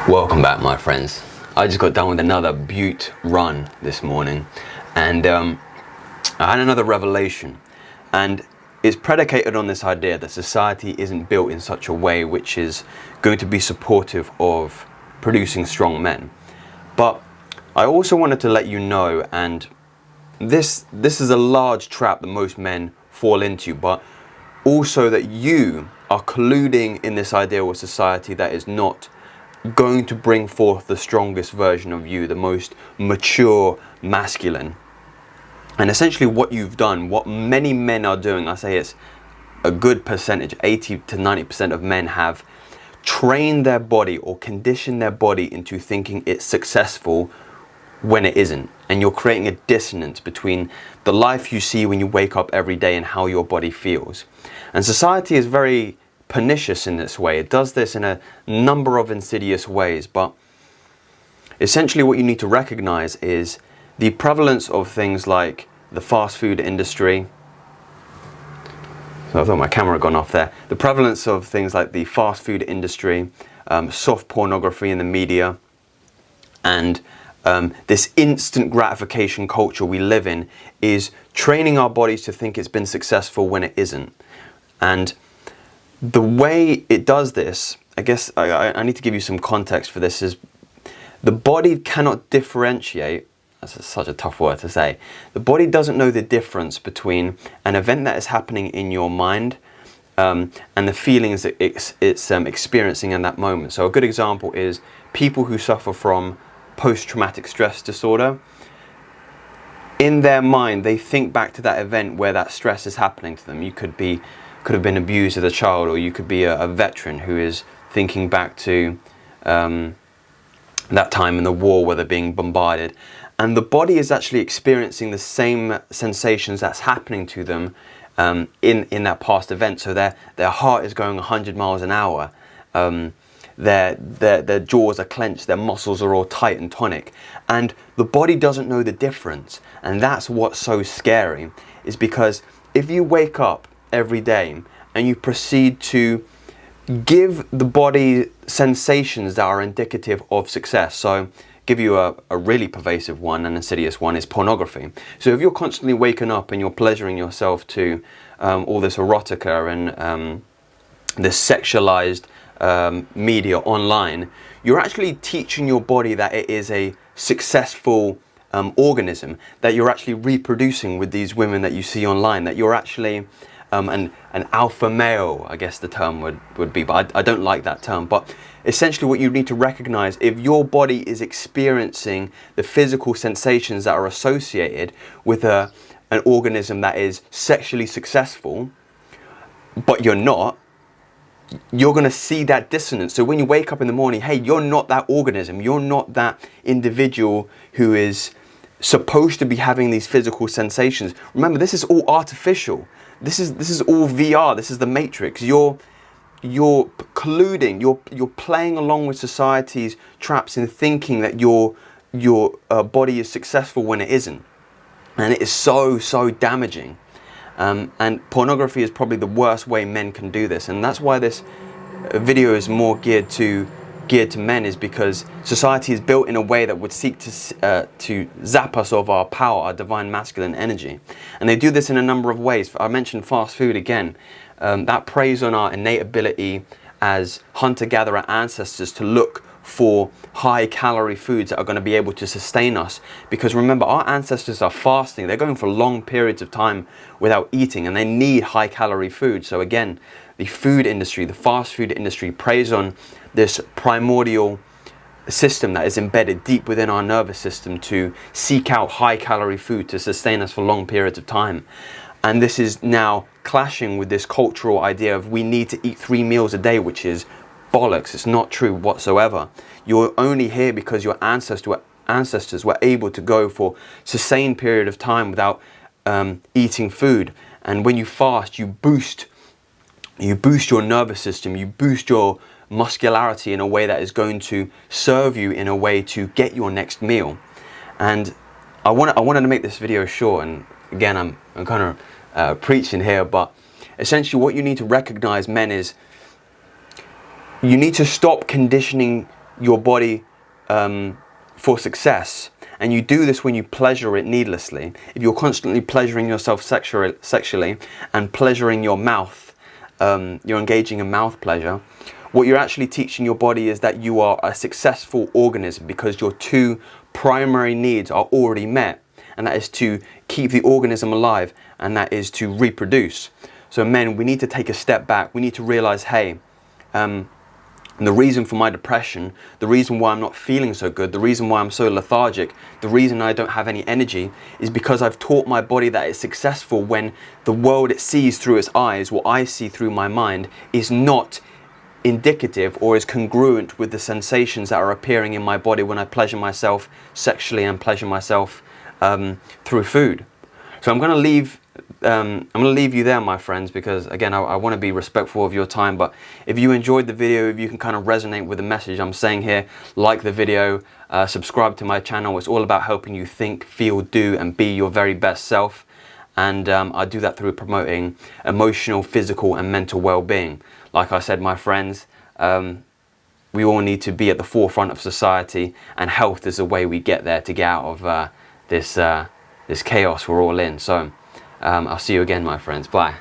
Welcome back, my friends. I just got done with another butte run this morning, and I had another revelation, and it's predicated on this idea that society isn't built in such a way which is going to be supportive of producing strong men. But I also wanted to let you know, and this is a large trap that most men fall into, but also that you are colluding in this idea with society that is not going to bring forth the strongest version of you, the most mature masculine. And essentially what you've done, what many men are doing, I say it's a good percentage, 80 to 90% of men have trained their body or conditioned their body into thinking it's successful when it isn't. And you're creating a dissonance between the life you see when you wake up every day and how your body feels. And society is very pernicious in this way. It does this in a number of insidious ways, but essentially what you need to recognize is the prevalence of things like the fast food industry. So I thought my camera had gone off there. The prevalence of things like the fast food industry, soft pornography in the media, and this instant gratification culture we live in is training our bodies to think it's been successful when it isn't. And the way it does this, I guess I need to give you some context for this, is the body cannot differentiate. That's such a tough word to say. The body doesn't know the difference between an event that is happening in your mind and the feelings that it's experiencing in that moment. So a good example is people who suffer from post-traumatic stress disorder. In their mind, they think back to that event where that stress is happening to them. You could have been abused as a child, or you could be a veteran who is thinking back to that time in the war where they're being bombarded. And the body is actually experiencing the same sensations that's happening to them in that past event. So their heart is going 100 miles an hour. Their jaws are clenched, their muscles are all tight and tonic. And the body doesn't know the difference. And that's what's so scary, is because if you wake up every day and you proceed to give the body sensations that are indicative of success. So give you a really pervasive one, an insidious one, is pornography. So if you're constantly waking up and you're pleasuring yourself to all this erotica and this sexualized media online, you're actually teaching your body that it is a successful organism, that you're actually reproducing with these women that you see online, that you're actually an alpha male, I guess the term would be, but I don't like that term. But essentially what you need to recognize, if your body is experiencing the physical sensations that are associated with an organism that is sexually successful, but you're not, you're going to see that dissonance. So when you wake up in the morning, hey, you're not that organism, you're not that individual who is supposed to be having these physical sensations. Remember, this is all artificial. This is all VR. This is the Matrix. You're colluding. You're playing along with society's traps in thinking that your body is successful when it isn't, and it is so damaging. And pornography is probably the worst way men can do this, and that's why this video is more geared to men, is because society is built in a way that would seek to zap us of our power, our divine masculine energy. And they do this in a number of ways. I mentioned fast food again. That preys on our innate ability as hunter-gatherer ancestors to look for high-calorie foods that are going to be able to sustain us. Because remember, our ancestors are fasting. They're going for long periods of time without eating, and they need high-calorie food. So again, the food industry, the fast food industry, preys on this primordial system that is embedded deep within our nervous system to seek out high-calorie food to sustain us for long periods of time. And this is now clashing with this cultural idea of we need to eat 3 meals a day, which is bollocks. It's not true whatsoever. You're only here because your ancestors were able to go for sustained period of time without eating food. And when you fast, you boost your nervous system, you boost your muscularity in a way that is going to serve you in a way to get your next meal. And I wanted to make this video short, and again, I'm kind of preaching here, but essentially what you need to recognize, men, is you need to stop conditioning your body for success, and you do this when you pleasure it needlessly, if you're constantly pleasuring yourself sexually and pleasuring your mouth, you're engaging in mouth pleasure, what you're actually teaching your body is that you are a successful organism, because your two primary needs are already met, and that is to keep the organism alive, and that is to reproduce. So men, we need to take a step back. We need to realize, hey, the reason for my depression, the reason why I'm not feeling so good, the reason why I'm so lethargic, the reason I don't have any energy is because I've taught my body that it's successful when the world it sees through its eyes, what I see through my mind, is not indicative or is congruent with the sensations that are appearing in my body when I pleasure myself sexually and pleasure myself through food. So I'm going to leave you there, my friends, because again, I want to be respectful of your time. But if you enjoyed the video, if you can kind of resonate with the message I'm saying here, like the video, subscribe to my channel. It's all about helping you think, feel, do, and be your very best self. And I do that through promoting emotional, physical, and mental well-being. Like I said, my friends, we all need to be at the forefront of society, and health is the way we get there, to get out of this chaos we're all in. So I'll see you again, my friends. Bye.